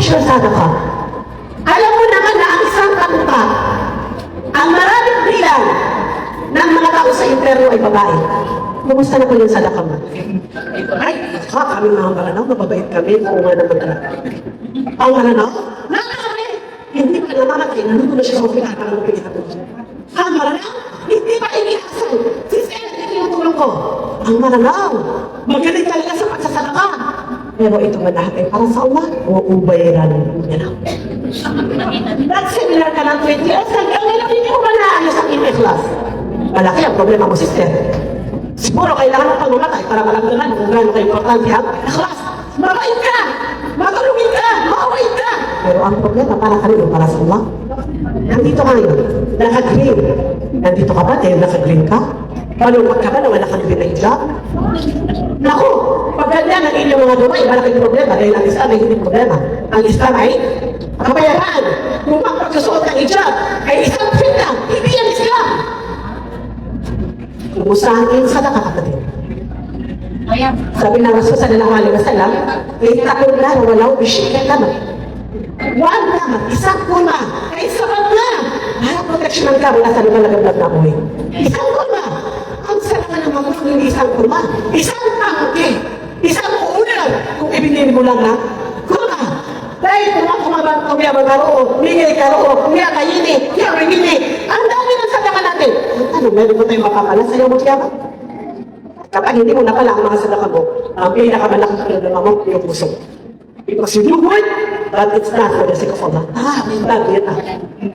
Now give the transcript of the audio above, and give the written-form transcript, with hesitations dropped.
official sadaka. Alam mo naman na ang isang kanta, ang maraming bilang ng mga tao sa impyerno ay babae. Kumusta na po yung sadaka mo? Ay, kami mga Maranao, mababait kami. Oo nga naman talaga. Ang Maranao? Nakakami! Hindi pa namamatay. Nandito na siya sa ospital ng Pilipinas. Ang Maranao? Hindi pa iniasal. Sister, ito yung tulong ko. Ang Maranao, magaling talaga sa pagsasadaka. Pero ito man lahat ay para sa Allah. Uubayaran niya na. Nag-seminar ka ng 20 years. Hanggang ngayon, hindi mo ba naayos ang ime-class? Malaki ang problema mo, sister. Siguro kailangan mo pang umatay para malamdaman kung gaano ka-importante ang class. Mabait ka! Magalungin ka! Maawait ka! Pero ang problema para kanino? Para sa Allah? Nandito ka ngayon. Naka-green. Nandito ka ba dahil naka-green ka? Malungkot ka ba na wala kang green na hijab? Naku! Pag ganyan ang inyong mga dumay, malaking problema dahil ang Islam ay hindi problema. Ang Islam ay kabayaran. Kung ang pagsusuot ng hijab ay isang fitna, hindi ang Islam. Umusahin sa nakakapatid. Sabi ng Rasul sallallahu alaihi wasallam, itakul na walaw bishikil naman. Huwag naman, isang kulma, kahit sapat na. Harap proteksyonan ka mula sa lumalagablag na uwi. Isang kulma. Ang sarap na naman kung hindi isang kulma. Isang tangke. Isang uulan. Kung ibinili mo lang na, kulma. Dahil kung ako mabantong niya magkaroon, bigay karoon, niya kayini, niya ringini. Ang dami ng sadaka natin. Ano, meron mo tayong mapapala sa iyo mo siya ba? Kapag hindi mo napala ang mga sadaka mo, ang pinakamalaking problema mo, yung puso. Because you do good, but it's not for the sake of Allah. May bag yan.